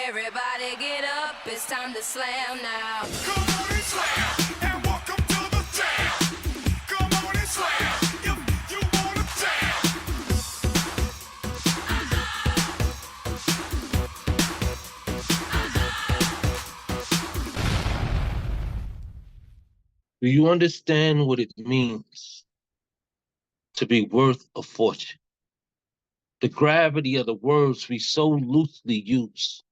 Everybody get up, it's time to slam now. Come on and slam, and welcome to the jam. Come on and slam, if you wanna jam. Do you understand what it means to be worth a fortune? The gravity of the words we so loosely use.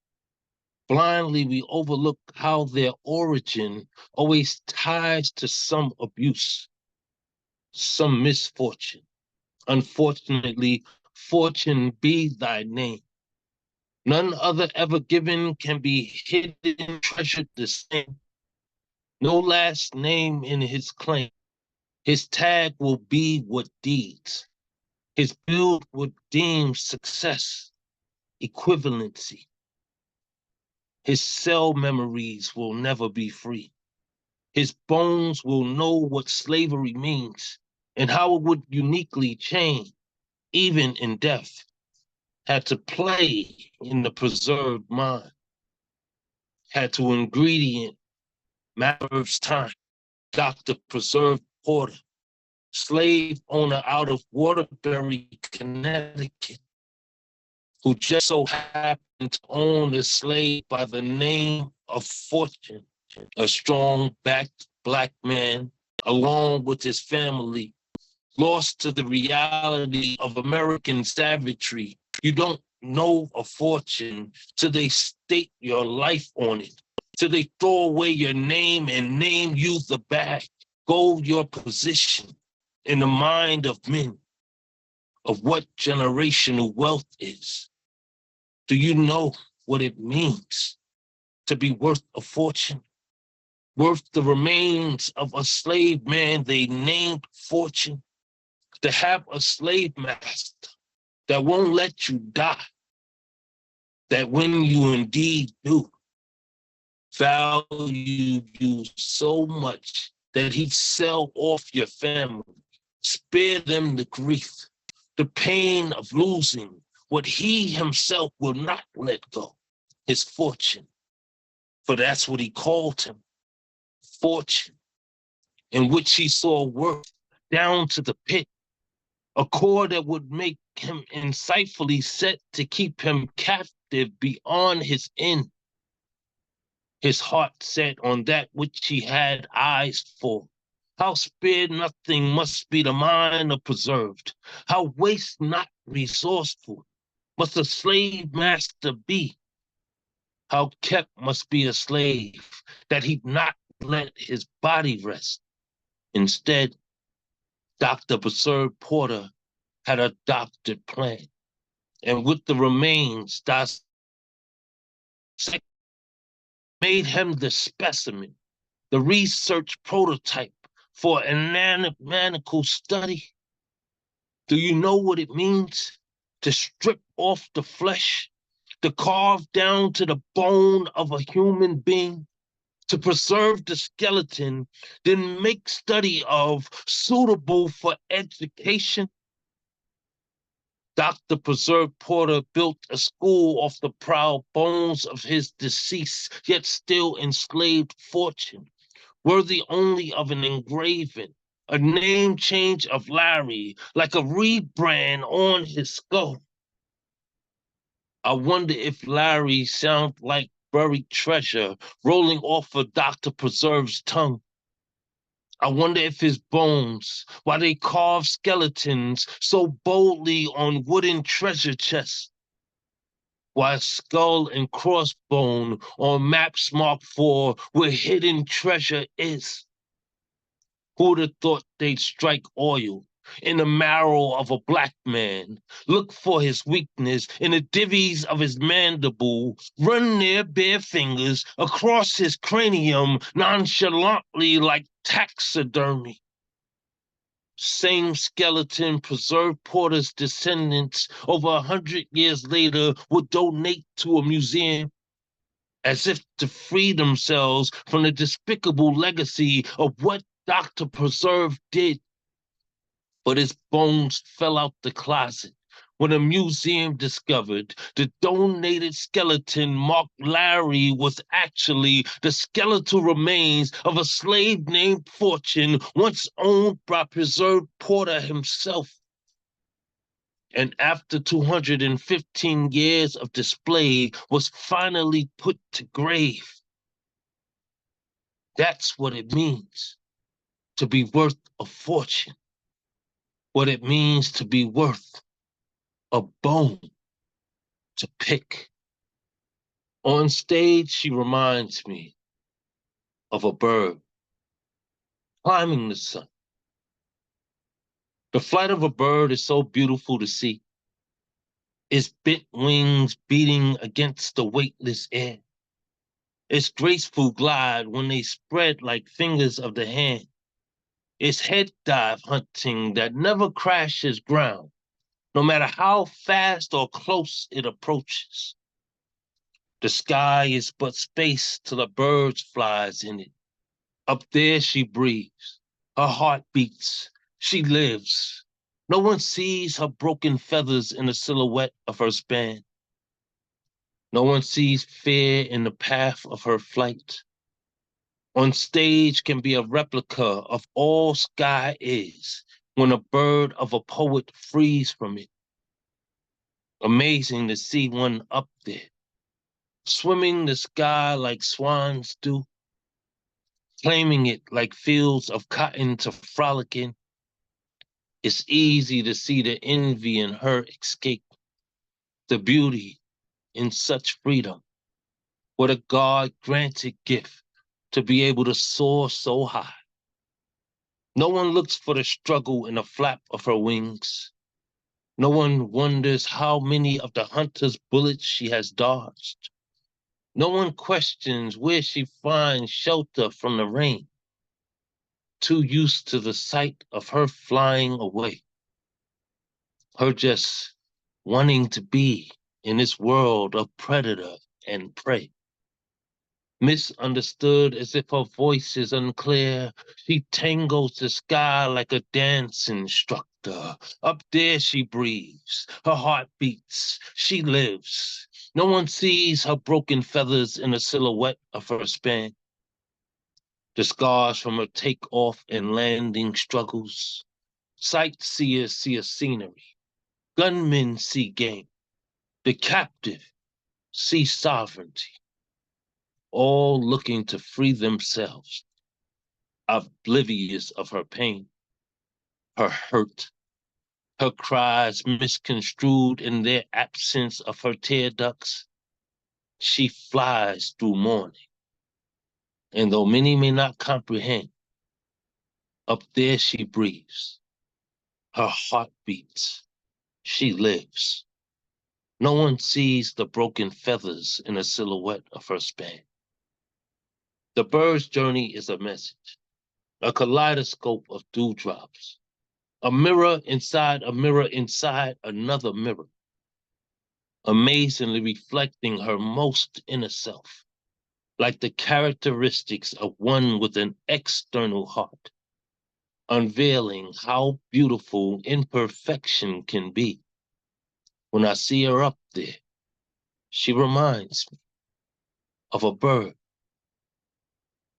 Blindly, we overlook how their origin always ties to some abuse, some misfortune. Unfortunately, fortune be thy name. None other ever given can be hidden, treasured the same. No last name in his claim. His tag will be what deeds. His build would deem success, equivalency. His cell memories will never be free. His bones will know what slavery means and how it would uniquely change, even in death, had to play in the preserved mind, had to ingredient matters time. Dr. Preserved Porter, slave owner out of Waterbury, Connecticut, who just so happened to own a slave by the name of Fortune, a strong-backed Black man, along with his family, lost to the reality of American savagery. You don't know a fortune till they stake your life on it, till they throw away your name and name you the bag, gold your position in the mind of men, of what generational wealth is. Do you know what it means to be worth a fortune? Worth the remains of a slave man they named Fortune? To have a slave master that won't let you die, that when you indeed do, value you so much that he'd sell off your family, spare them the grief, the pain of losing what he himself will not let go, his fortune. For that's what he called him, fortune, in which he saw worth down to the pit, a core that would make him insightfully set to keep him captive beyond his end. His heart set on that which he had eyes for. How spared nothing must be the mind of preserved. How waste not resourceful must a slave master be. How kept must be a slave that he'd not let his body rest. Instead, Dr. Preserved Porter had a doctored plan, and with the remains, made him the specimen, the research prototype for anatomical study. Do you know what it means to strip off the flesh, to carve down to the bone of a human being, to preserve the skeleton, then make study of suitable for education? Dr. Preserved Porter built a school off the proud bones of his deceased, yet still enslaved Fortune, worthy only of an engraving, a name change of Larry, like a rebrand on his skull. I wonder if Larry sounds like buried treasure rolling off of Dr. Preserved's tongue. I wonder if his bones, while they carve skeletons so boldly on wooden treasure chests, while skull and crossbone on maps marked for where hidden treasure is. Who'd have thought they'd strike oil in the marrow of a Black man, look for his weakness in the divvies of his mandible, run their bare fingers across his cranium nonchalantly like taxidermy? Same skeleton Preserved Porter's descendants over 100 years later would donate to a museum, as if to free themselves from the despicable legacy of what Dr. Preserved did. But his bones fell out the closet when a museum discovered the donated skeleton marked Larry was actually the skeletal remains of a slave named Fortune, once owned by Preserved Porter himself. And after 215 years of display, was finally put to grave. That's what it means to be worth a fortune. What it means to be worth a bone to pick. On stage, she reminds me of a bird climbing the sun. The flight of a bird is so beautiful to see. Its bent wings beating against the weightless air. Its graceful glide when they spread like fingers of the hand. Its head dive hunting that never crashes ground, no matter how fast or close it approaches. The sky is but space till a bird flies in it. Up there she breathes, her heart beats, she lives. No one sees her broken feathers in the silhouette of her span. No one sees fear in the path of her flight. On stage can be a replica of all sky is when a bird of a poet frees from it. Amazing to see one up there, swimming the sky like swans do, claiming it like fields of cotton to frolic in. It's easy to see the envy in her escape, the beauty in such freedom. What a God-granted gift to be able to soar so high. No one looks for the struggle in the flap of her wings. No one wonders how many of the hunter's bullets she has dodged. No one questions where she finds shelter from the rain. Too used to the sight of her flying away. Her just wanting to be in this world of predator and prey. Misunderstood as if her voice is unclear, she tangles the sky like a dance instructor. Up there she breathes, her heart beats, she lives. No one sees her broken feathers in the silhouette of her span. The scars from her takeoff and landing struggles. Sightseers see a scenery. Gunmen see game. The captive see sovereignty. All looking to free themselves, oblivious of her pain, her hurt, her cries misconstrued in their absence of her tear ducts. She flies through mourning. And though many may not comprehend, up there she breathes. Her heart beats. She lives. No one sees the broken feathers in the silhouette of her span. The bird's journey is a message, a kaleidoscope of dewdrops, a mirror inside another mirror, amazingly reflecting her most inner self, like the characteristics of one with an external heart, unveiling how beautiful imperfection can be. When I see her up there, she reminds me of a bird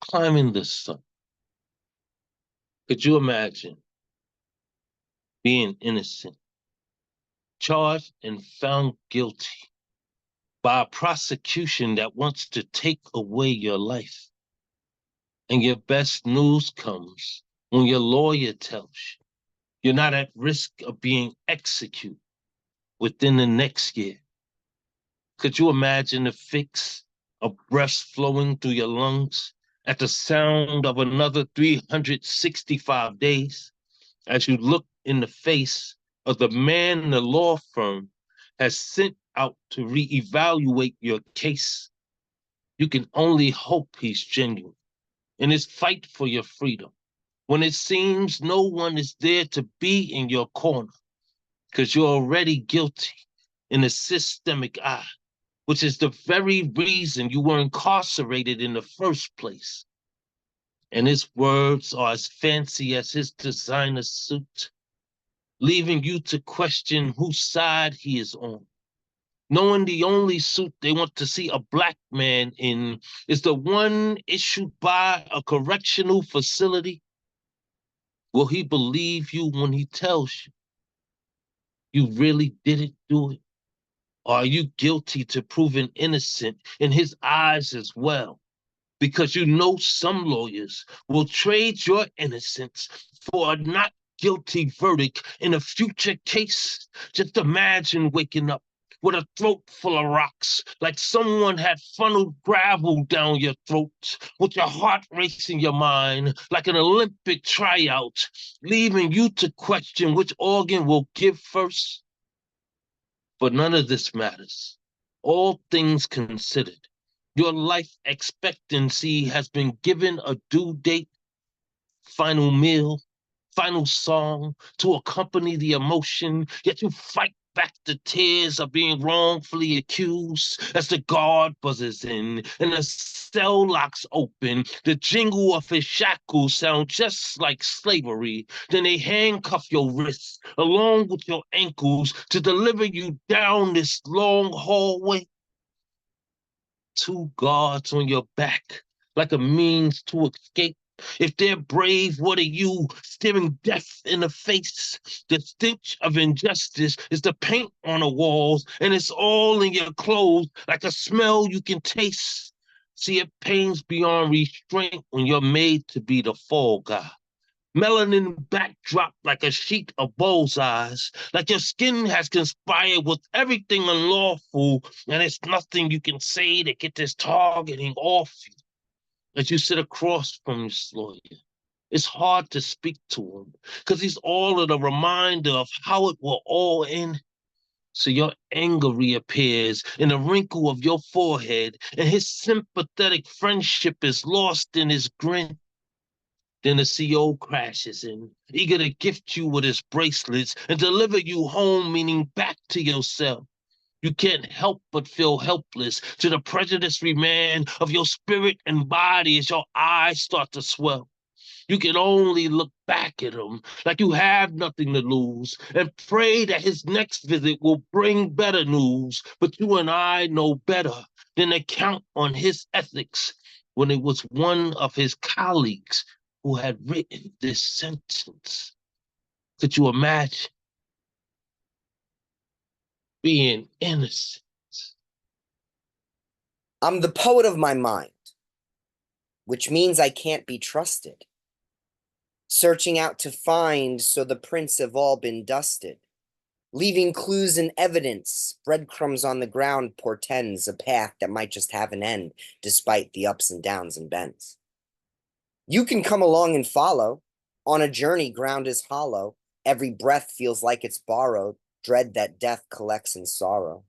climbing the sun. Could you imagine being innocent, charged and found guilty by a prosecution that wants to take away your life? And your best news comes when your lawyer tells you you're not at risk of being executed within the next year. Could you imagine the fix of breath flowing through your lungs at the sound of another 365 days as you look in the face of the man the law firm has sent out to reevaluate your case? You can only hope he's genuine in his fight for your freedom when it seems no one is there to be in your corner because you're already guilty in a systemic eye, which is the very reason you were incarcerated in the first place. And his words are as fancy as his designer suit. leaving you to question whose side he is on. Knowing the only suit they want to see a black man in is the one issued by a correctional facility. Will he believe you when he tells you really didn't do it? Or are you guilty to proving innocent in his eyes as well? Because you know some lawyers will trade your innocence for a not guilty verdict in a future case. Just imagine waking up with a throat full of rocks, like someone had funneled gravel down your throat, with your heart racing your mind, like an Olympic tryout, leaving you to question which organ will give first. But none of this matters. All things considered, your life expectancy has been given a due date, final meal, final song to accompany the emotion, yet you fight back the tears of being wrongfully accused as the guard buzzes in and the cell locks open. The jingle of his shackles sound just like slavery. Then they handcuff your wrists along with your ankles to deliver you down this long hallway. Two guards on your back like a means to escape. If they're brave, what are you, staring death in the face? The stench of injustice is the paint on the walls, and it's all in your clothes like a smell you can taste. See, it pains beyond restraint when you're made to be the fall guy. Melanin backdrop like a sheet of bullseyes, like your skin has conspired with everything unlawful, and it's nothing you can say to get this targeting off you. As you sit across from this lawyer, it's hard to speak to him because he's all of the reminder of how it will all end. So your anger reappears in a wrinkle of your forehead, and his sympathetic friendship is lost in his grin. Then the CO crashes in, eager to gift you with his bracelets and deliver you home, meaning back to yourself. You can't help but feel helpless to the prejudiced remand of your spirit and body as your eyes start to swell. You can only look back at him like you have nothing to lose and pray that his next visit will bring better news. But you and I know better than to count on his ethics when it was one of his colleagues who had written this sentence. Could you imagine being innocent? I'm the poet of my mind, which means I can't be trusted. Searching out to find, so the prints have all been dusted. Leaving clues and evidence, breadcrumbs on the ground portends a path that might just have an end, despite the ups and downs and bends. You can come along and follow. On a journey, ground is hollow. Every breath feels like it's borrowed. Dread that death collects in sorrow.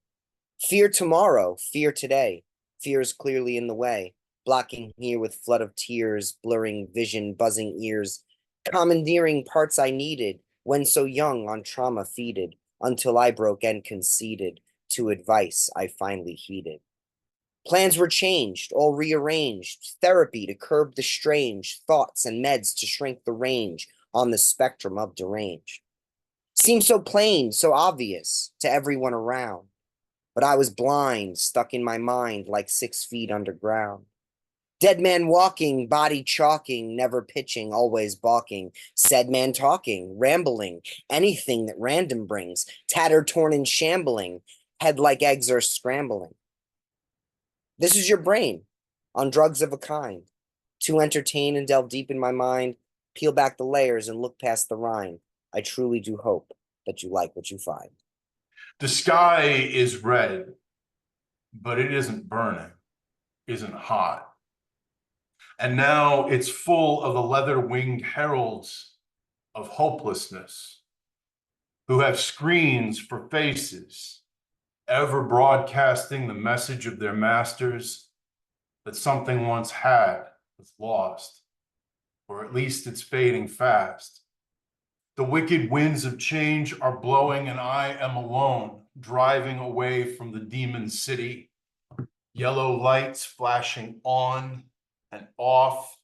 Fear tomorrow, fear today. Fear is clearly in the way, blocking here with flood of tears, blurring vision, buzzing ears, commandeering parts I needed when so young on trauma feeded, until I broke and conceded to advice I finally heeded. Plans were changed, all rearranged, therapy to curb the strange, thoughts and meds to shrink the range on the spectrum of deranged. Seemed so plain, so obvious to everyone around, but I was blind, stuck in my mind like 6 feet underground. Dead man walking, body chalking, never pitching, always balking. Said man talking, rambling, anything that random brings. Tattered, torn, and shambling, head like eggs are scrambling. This is your brain, on drugs of a kind. To entertain and delve deep in my mind, peel back the layers and look past the rind. I truly do hope that you like what you find. The sky is red, but it isn't burning, isn't hot. And now it's full of the leather-winged heralds of hopelessness who have screens for faces, ever broadcasting the message of their masters that something once had was lost, or at least it's fading fast. The wicked winds of change are blowing, and I am alone, driving away from the demon city. Yellow lights flashing on and off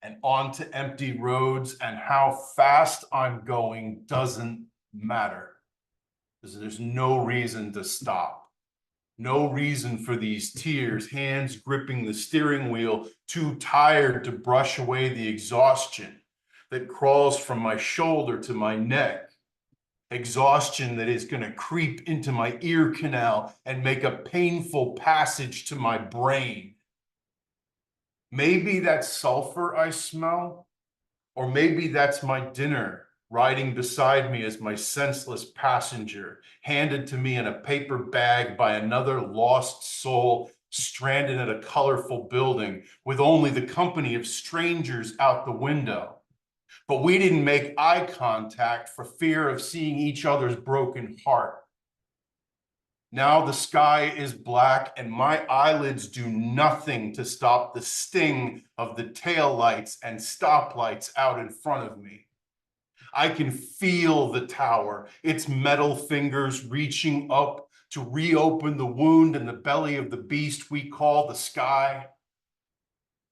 and onto empty roads, and how fast I'm going doesn't matter. Because there's no reason to stop. No reason for these tears, hands gripping the steering wheel, too tired to brush away the exhaustion that crawls from my shoulder to my neck. Exhaustion that is going to creep into my ear canal and make a painful passage to my brain. Maybe that's sulfur I smell, or maybe that's my dinner riding beside me as my senseless passenger, handed to me in a paper bag by another lost soul stranded at a colorful building with only the company of strangers out the window. But we didn't make eye contact for fear of seeing each other's broken heart. Now the sky is black and my eyelids do nothing to stop the sting of the taillights and stoplights out in front of me. I can feel the tower, its metal fingers reaching up to reopen the wound in the belly of the beast we call the sky.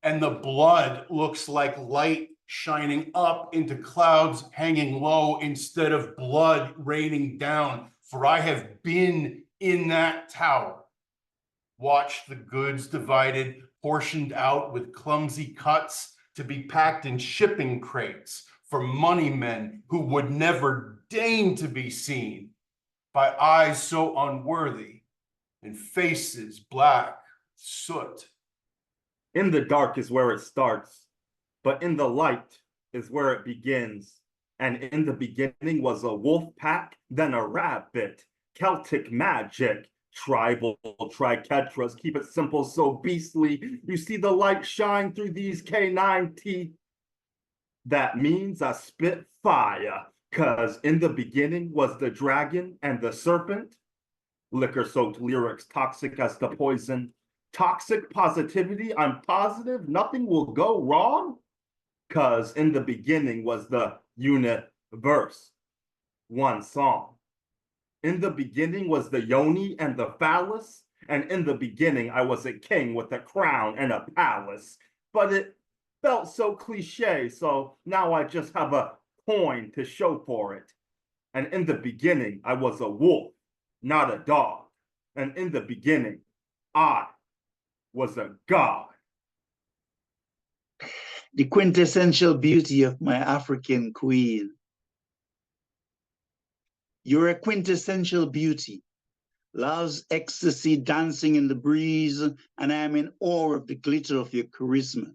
And the blood looks like light shining up into clouds hanging low instead of blood raining down. For I have been in that tower, watched the goods divided, portioned out with clumsy cuts to be packed in shipping crates for money men who would never deign to be seen by eyes so unworthy and faces black soot. In the dark is where it starts, but in the light is where it begins. And in the beginning was a wolf pack, then a rabbit, Celtic magic, tribal triquetras, keep it simple, so beastly. You see the light shine through these canine teeth. That means I spit fire, 'cause in the beginning was the dragon and the serpent. Liquor-soaked lyrics, toxic as the poison. Toxic positivity, I'm positive nothing will go wrong. 'Cause in the beginning was the universe. One song. In the beginning was the yoni and the phallus. And in the beginning I was a king with a crown and a palace. But it felt so cliche, so now I just have a coin to show for it. And in the beginning, I was a wolf, not a dog. And in the beginning, I was a god. The quintessential beauty of my African queen. You're a quintessential beauty. Love's ecstasy dancing in the breeze, and I am in awe of the glitter of your charisma.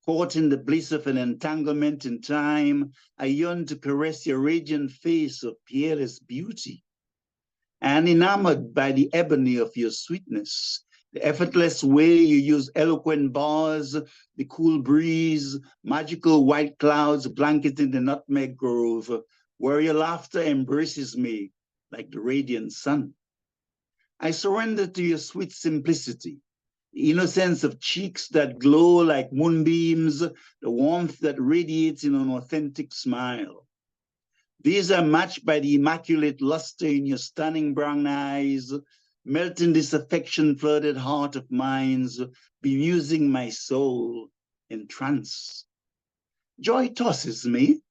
Caught in the bliss of an entanglement in time, I yearn to caress your radiant face of peerless beauty. And enamored by the ebony of your sweetness, the effortless way you use eloquent bars, the cool breeze, magical white clouds blanketing the nutmeg grove, where your laughter embraces me like the radiant sun. I surrender to your sweet simplicity, the innocence of cheeks that glow like moonbeams, the warmth that radiates in an authentic smile. These are matched by the immaculate luster in your stunning brown eyes, melting this affection-flooded heart of mine, bemusing my soul in trance. Joy tosses me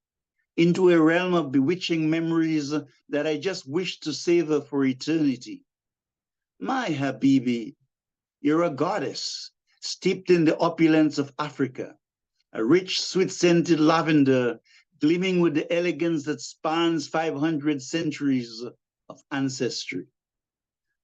into a realm of bewitching memories that I just wish to savor for eternity. My Habibi, you're a goddess, steeped in the opulence of Africa, a rich, sweet-scented lavender, gleaming with the elegance that spans 500 centuries of ancestry.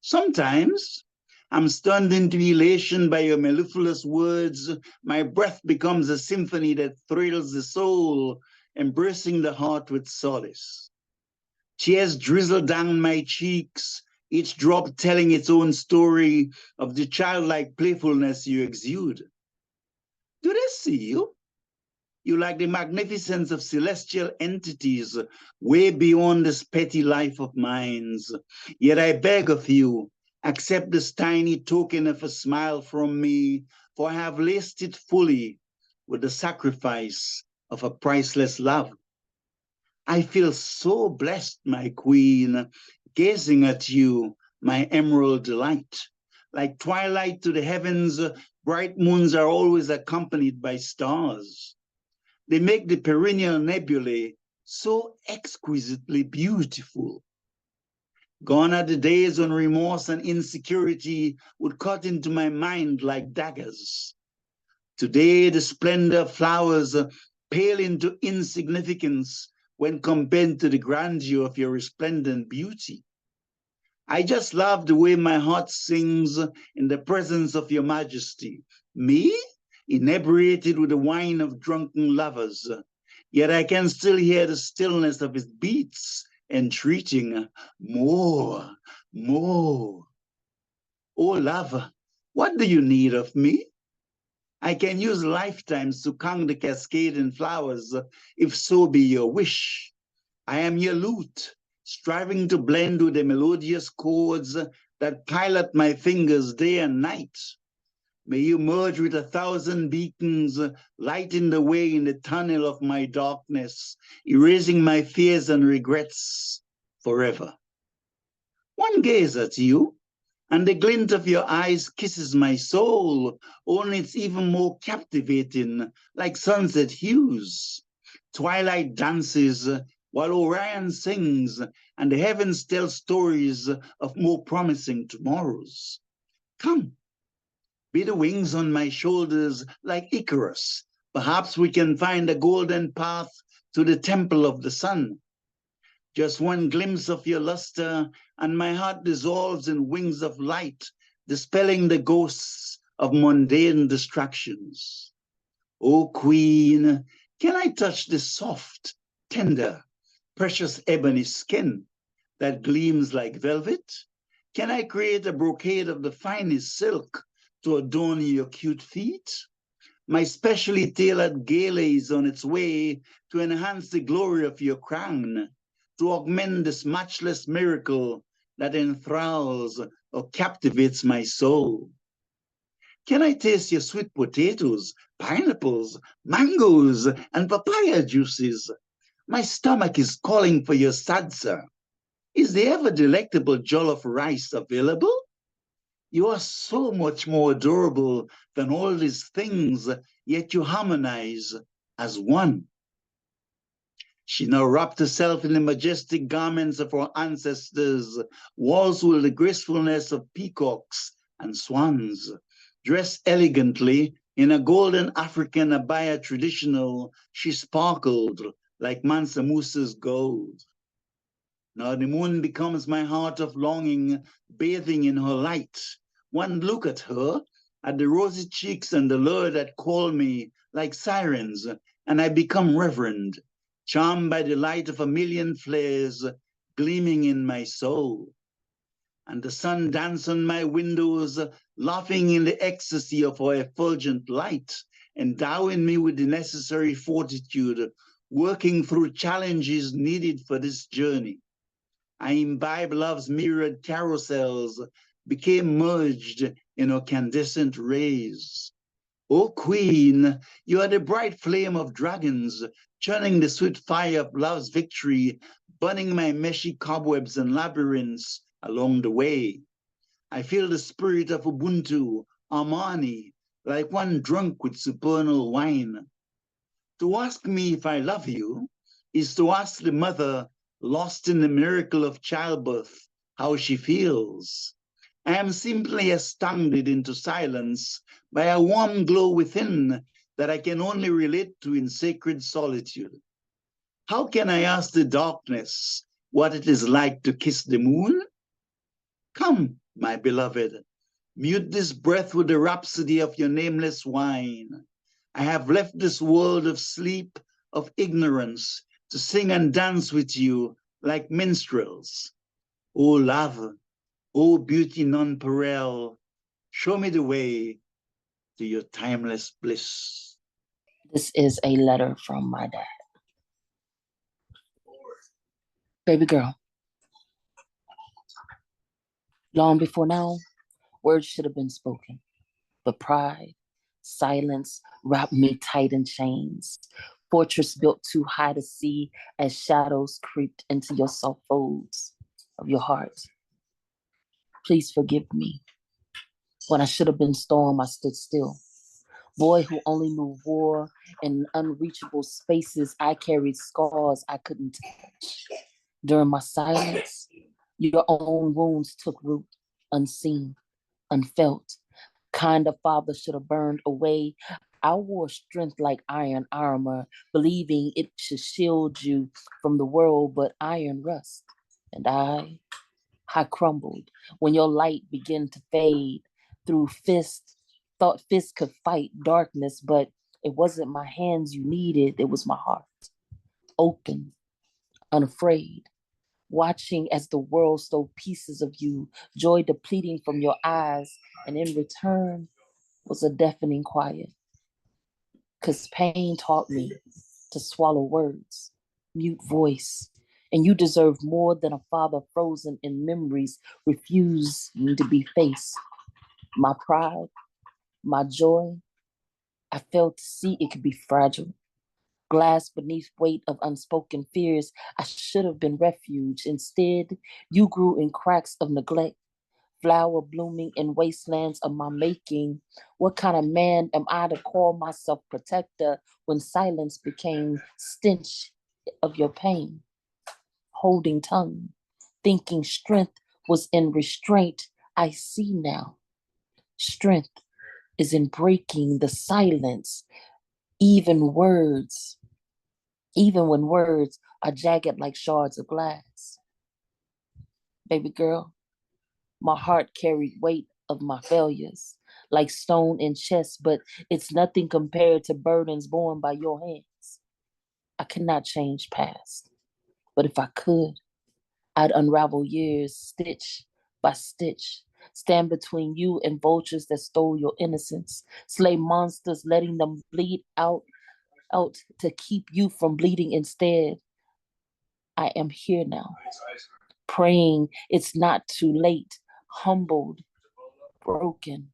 Sometimes I'm stunned into elation by your mellifluous words. My breath becomes a symphony that thrills the soul, embracing the heart with solace. Tears drizzle down my cheeks, each drop telling its own story of the childlike playfulness you exude. Do they see you? You like the magnificence of celestial entities way beyond this petty life of mine. Yet I beg of you, accept this tiny token of a smile from me, for I have laced it fully with the sacrifice of a priceless love. I feel so blessed, my queen, gazing at you, my emerald delight. Like twilight to the heavens, bright moons are always accompanied by stars. They make the perennial nebulae so exquisitely beautiful. Gone are the days when remorse and insecurity would cut into my mind like daggers. Today, the splendor of flowers pale into insignificance when compared to the grandeur of your resplendent beauty. I just love the way my heart sings in the presence of your majesty. Me, inebriated with the wine of drunken lovers, yet I can still hear the stillness of his beats entreating more, more. Oh, love, what do you need of me? I can use lifetimes to count the cascading flowers, if so be your wish. I am your lute, striving to blend with the melodious chords that pilot my fingers day and night. May you merge with 1,000 beacons, lighting the way in the tunnel of my darkness, erasing my fears and regrets forever. One gaze at you, and the glint of your eyes kisses my soul, only it's even more captivating, like sunset hues. Twilight dances while Orion sings, and the heavens tell stories of more promising tomorrows. Come, be the wings on my shoulders like Icarus. Perhaps we can find a golden path to the temple of the sun. Just one glimpse of your luster, and my heart dissolves in wings of light, dispelling the ghosts of mundane distractions. O Queen, can I touch the soft, tender, precious ebony skin that gleams like velvet? Can I create a brocade of the finest silk to adorn your cute feet? My specially tailored gala is on its way to enhance the glory of your crown, to augment this matchless miracle that enthralls or captivates my soul. Can I taste your sweet potatoes, pineapples, mangoes, and papaya juices? My stomach is calling for your salsa. Is the ever delectable jollof rice available? You are so much more adorable than all these things, yet you harmonize as one. She now wrapped herself in the majestic garments of her ancestors, waltzed with the gracefulness of peacocks and swans. Dressed elegantly in a golden African abaya traditional, she sparkled like Mansa Musa's gold. Now the moon becomes my heart of longing, bathing in her light. One look at her, at the rosy cheeks and the lure that call me like sirens, and I become reverent, charmed by the light of a million flares gleaming in my soul. And the sun dances on my windows, laughing in the ecstasy of her effulgent light, endowing me with the necessary fortitude, working through challenges needed for this journey. I imbibe love's myriad carousels, became merged in her candescent rays. O Queen, you are the bright flame of dragons, churning the sweet fire of love's victory, burning my meshy cobwebs and labyrinths along the way. I feel the spirit of Ubuntu, Armani, like one drunk with supernal wine. To ask me if I love you is to ask the mother lost in the miracle of childbirth how she feels. I am simply astounded into silence by a warm glow within that I can only relate to in sacred solitude. How can I ask the darkness what it is like to kiss the moon? Come, my beloved, mute this breath with the rhapsody of your nameless wine. I have left this world of sleep, of ignorance, to sing and dance with you like minstrels. O love, O beauty nonpareil, show me the way to your timeless bliss. This is a letter from my dad. Baby girl, long before now, words should have been spoken, but pride, silence wrapped me tight in chains. Fortress built too high to see as shadows creeped into your soft folds of your heart. Please forgive me. When I should have been storm, I stood still. Boy who only knew war in unreachable spaces. I carried scars I couldn't touch. During my silence, your own wounds took root, unseen, unfelt. Kind of father should have burned away. I wore strength like iron armor, believing it should shield you from the world, but iron rust. And I crumbled when your light began to fade through fists. Thought fists could fight darkness, but it wasn't my hands you needed, it was my heart. Open, unafraid, watching as the world stole pieces of you, joy depleting from your eyes, and in return was a deafening quiet. Because pain taught me to swallow words, mute voice, and you deserve more than a father frozen in memories, refusing to be faced. My pride, my joy, I failed to see it could be fragile. Glass beneath weight of unspoken fears, I should have been refuge. Instead, you grew in cracks of neglect, flower blooming in wastelands of my making. What kind of man am I to call myself protector when silence became stench of your pain? Holding tongue, thinking strength was in restraint. I see now. Strength is in breaking the silence, even words, even when words are jagged like shards of glass. Baby girl, my heart carried weight of my failures, like stone in chest, but it's nothing compared to burdens borne by your hands. I cannot change past, but if I could, I'd unravel years, stitch by stitch, stand between you and vultures that stole your innocence, slay monsters, letting them bleed out to keep you from bleeding instead. I am here now, praying it's not too late, humbled, broken,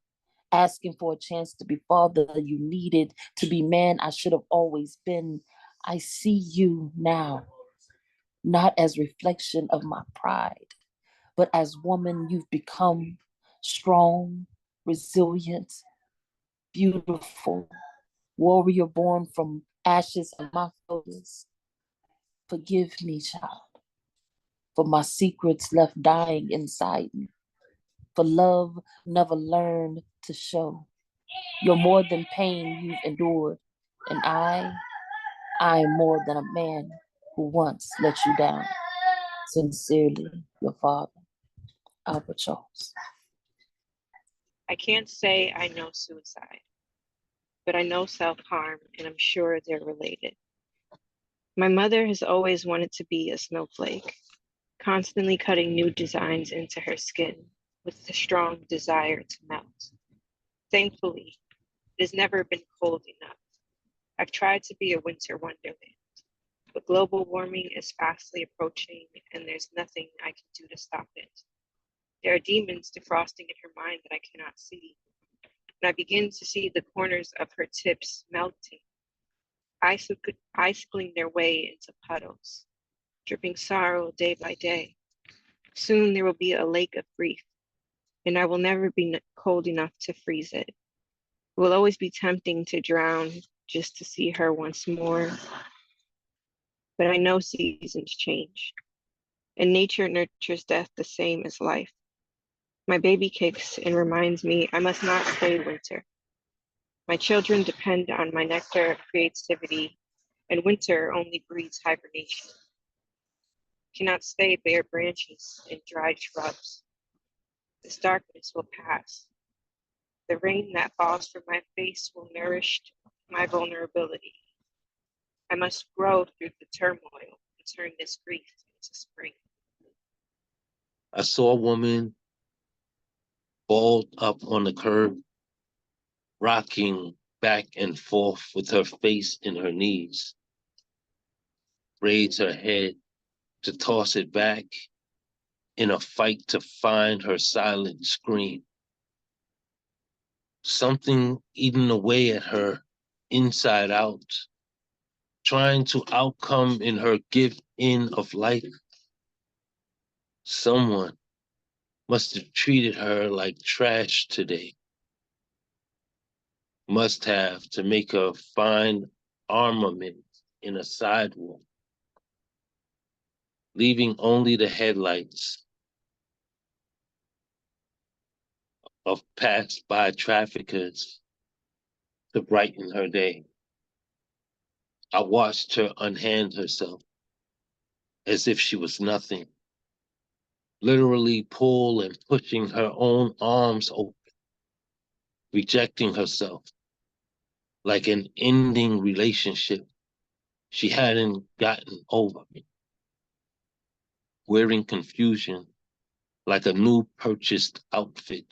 asking for a chance to be father you needed, to be man I should have always been. I see you now, not as reflection of my pride, but as woman you've become, strong, resilient, beautiful, warrior born from ashes of my failures. Forgive me, child, for my secrets left dying inside me, for love never learned to show. You're more than pain you've endured, and I am more than a man who once let you down. Sincerely, your father, Albert Charles. I can't say I know suicide, but I know self-harm, and I'm sure they're related. My mother has always wanted to be a snowflake, constantly cutting new designs into her skin with the strong desire to melt. Thankfully, it has never been cold enough. I've tried to be a winter wonderland, but global warming is fastly approaching, and there's nothing I can do to stop it. There are demons defrosting in her mind that I cannot see, and I begin to see the corners of her tips melting, icicling their way into puddles, dripping sorrow day by day. Soon there will be a lake of grief, and I will never be cold enough to freeze it. It will always be tempting to drown just to see her once more. But I know seasons change, and nature nurtures death the same as life. My baby kicks and reminds me I must not stay winter. My children depend on my nectar of creativity, and winter only breeds hibernation. I cannot stay bare branches and dried shrubs. This darkness will pass. The rain that falls from my face will nourish my vulnerability. I must grow through the turmoil and turn this grief into spring. I saw a woman balled up on the curb, rocking back and forth with her face in her knees, raise her head to toss it back in a fight to find her silent scream. Something eating away at her inside out, trying to outcome in her give in of life. Someone must have treated her like trash today. must have to make her find armament in a sidewalk, leaving only the headlights of passed-by traffickers to brighten her day. I watched her unhand herself as if she was nothing, literally pull and pushing her own arms open, rejecting herself like an ending relationship she hadn't gotten over, wearing confusion like a new purchased outfit.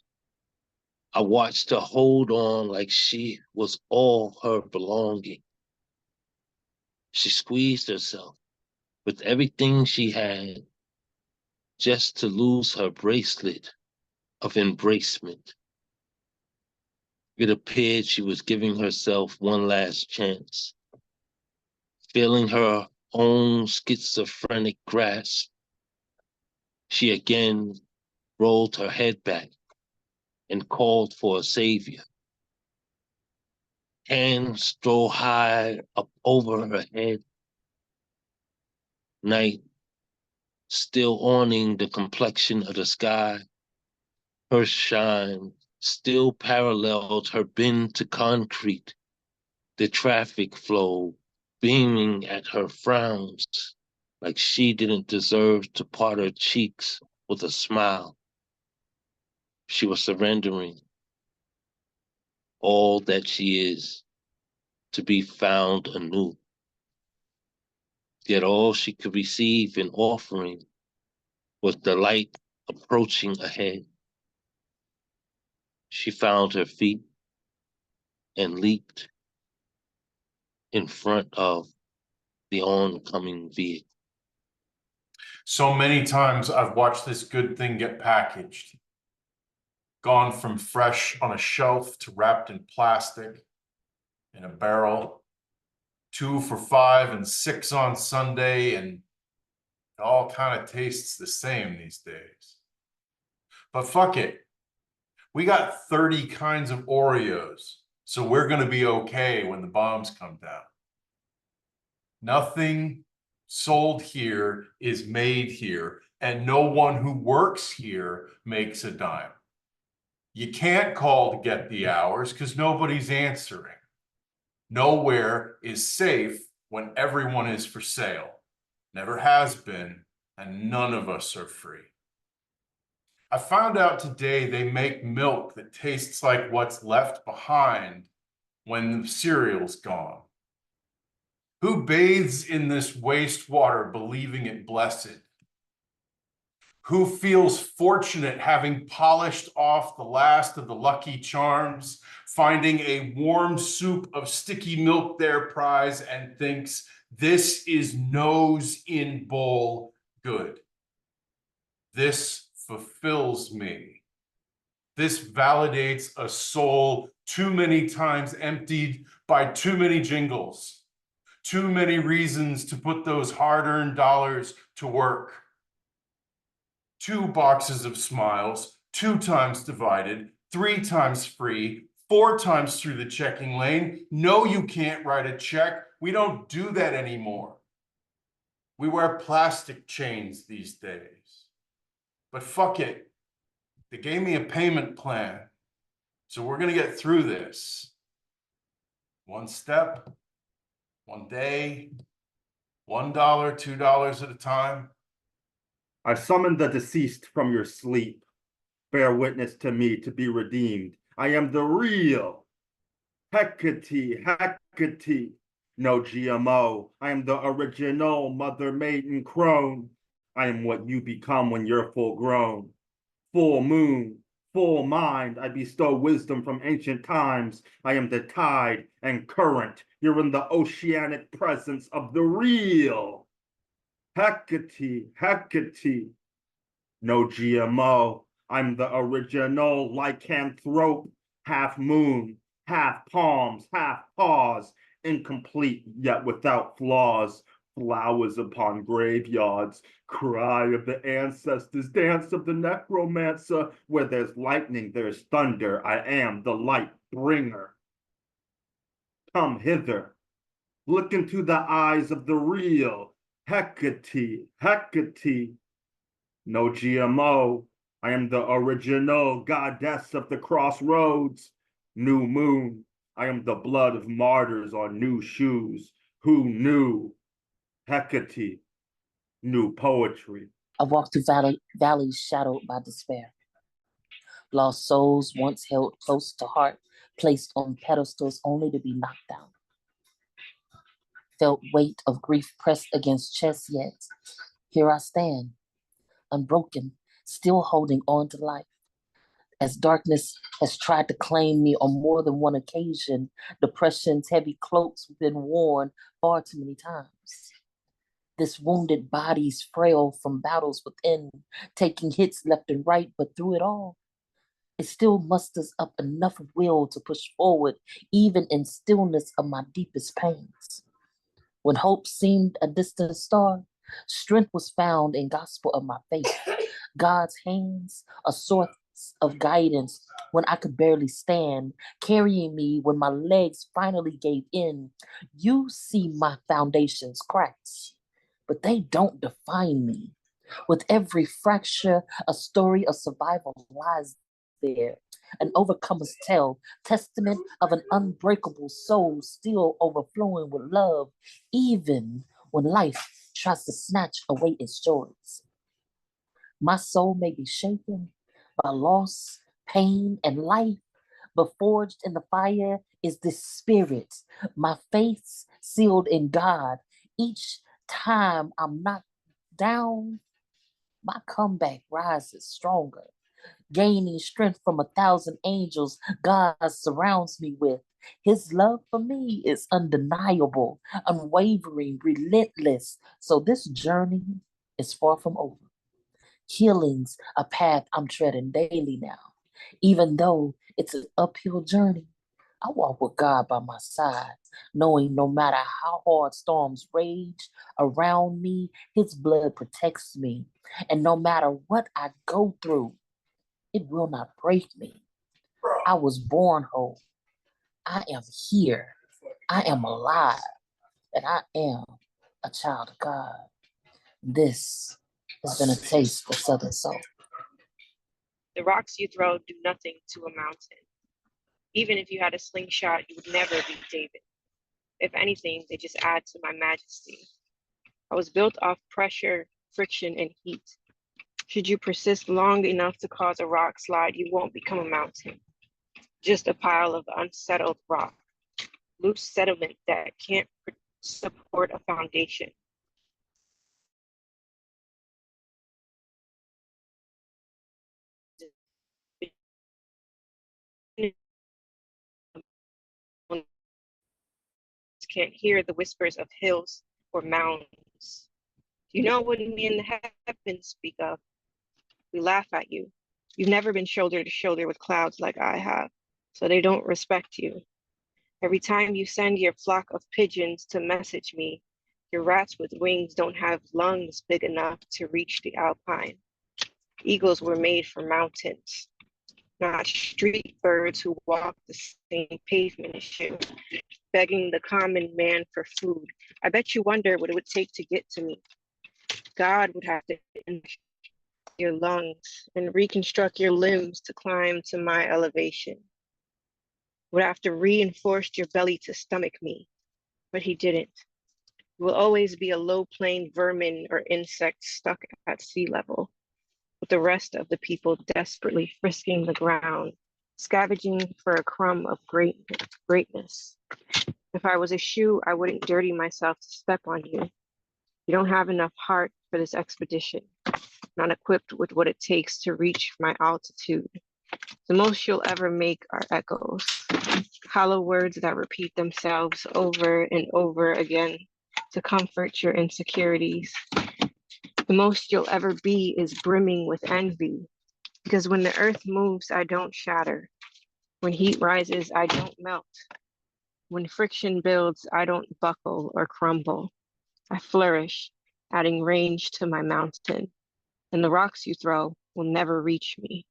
I watched her hold on like she was all her belonging. She squeezed herself with everything she had just to lose her bracelet of embracement. It appeared she was giving herself one last chance, feeling her own schizophrenic grasp. She again rolled her head back and called for a savior. Hands throw high up over her head. Night still awning the complexion of the sky. Her shine still paralleled her bend to concrete, the traffic flow beaming at her frowns like she didn't deserve to part her cheeks with a smile. She was surrendering all that she is to be found anew. Yet all she could receive in offering was the light approaching ahead. She found her feet and leaped in front of the oncoming vehicle. So many times I've watched this good thing get packaged, gone from fresh on a shelf to wrapped in plastic, in a barrel, 2 for $5 and 6 on Sunday, and it all kind of tastes the same these days. But fuck it. We got 30 kinds of Oreos, so we're going to be okay when the bombs come down. Nothing sold here is made here, and no one who works here makes a dime. You can't call to get the hours because nobody's answering. Nowhere is safe when everyone is for sale. Never has been, and none of us are free. I found out today they make milk that tastes like what's left behind when the cereal's gone. Who bathes in this wastewater believing it blessed? Who feels fortunate having polished off the last of the Lucky Charms, finding a warm soup of sticky milk their prize, and thinks this is nose in bowl good? This fulfills me. This validates a soul too many times emptied by too many jingles, too many reasons to put those hard-earned dollars to work. 2 boxes of smiles, 2 times divided, 3 times free, 4 times through the checking lane. No, you can't write a check. We don't do that anymore. We wear plastic chains these days. But fuck it. They gave me a payment plan. So we're going to get through this. One step, one day, $1, $2 at a time. I summon the deceased from your sleep. Bear witness to me to be redeemed. I am the real Hecate, Hecate. No GMO. I am the original mother maiden crone. I am what you become when you're full grown. Full moon, full mind, I bestow wisdom from ancient times. I am the tide and current. You're in the oceanic presence of the real Hecate, Hecate. No GMO. I'm the original lycanthrope, half moon, half palms, half paws, incomplete yet without flaws. Flowers upon graveyards, cry of the ancestors, dance of the necromancer. Where there's lightning, there's thunder. I am the light bringer. come hither. Look into the eyes of the real Hecate, Hecate. No GMO. I am the original goddess of the crossroads. New moon. I am the blood of martyrs on new shoes. Who knew? Hecate knew poetry. I walked through valleys shadowed by despair. Lost souls once held close to heart, placed on pedestals only to be knocked down. Felt weight of grief pressed against chest, yet here I stand, unbroken, still holding on to life. As darkness has tried to claim me on more than one occasion, depression's heavy cloaks have been worn far too many times. This wounded body's frail from battles within, taking hits left and right, but through it all, it still musters up enough will to push forward, even in stillness of my deepest pains. When hope seemed a distant star, strength was found in gospel of my faith. God's hands, a source of guidance when I could barely stand, carrying me when my legs finally gave in. You see my foundation's cracks, but they don't define me. With every fracture, a story of survival lies there. An overcomer's tale, testament of an unbreakable soul still overflowing with love, even when life tries to snatch away its joys. My soul may be shaken by loss, pain, and life, but forged in the fire is this spirit, my faith sealed in God. Each time I'm knocked down, my comeback rises stronger, gaining strength from 1,000 angels God surrounds me with. His love for me is undeniable, unwavering, relentless. So this journey is far from over. Healing's a path I'm treading daily now. Even though it's an uphill journey, I walk with God by my side, knowing no matter how hard storms rage around me, His blood protects me. And no matter what I go through, it will not break me. I was born whole. I am here. I am alive. And I am a child of God. This has been a taste of Southern Soul. The rocks you throw do nothing to a mountain. Even if you had a slingshot, you would never beat David. If anything, they just add to my majesty. I was built off pressure, friction, and heat. Should you persist long enough to cause a rock slide, you won't become a mountain. Just a pile of unsettled rock, loose sediment that can't support a foundation. Can't hear the whispers of hills or mounds. Do you know what me and the heavens speak of? We laugh at you. You've never been shoulder to shoulder with clouds like I have, so they don't respect you. Every time you send your flock of pigeons to message me, your rats with wings don't have lungs big enough to reach the alpine. Eagles were made for mountains, not street birds who walk the same pavement as you, begging the common man for food. I bet you wonder what it would take to get to me. God would have to your lungs and reconstruct your limbs to climb to my elevation. Would have to reinforce your belly to stomach me, but he didn't. You will always be a low-plane vermin or insect stuck at sea level, with the rest of the people desperately frisking the ground, scavenging for a crumb of greatness. If I was a shoe, I wouldn't dirty myself to step on you. You don't have enough heart for this expedition, not equipped with what it takes to reach my altitude. The most you'll ever make are echoes, hollow words that repeat themselves over and over again to comfort your insecurities. The most you'll ever be is brimming with envy, because when the earth moves, I don't shatter. When heat rises, I don't melt. When friction builds, I don't buckle or crumble. I flourish, adding range to my mountain, and the rocks you throw will never reach me.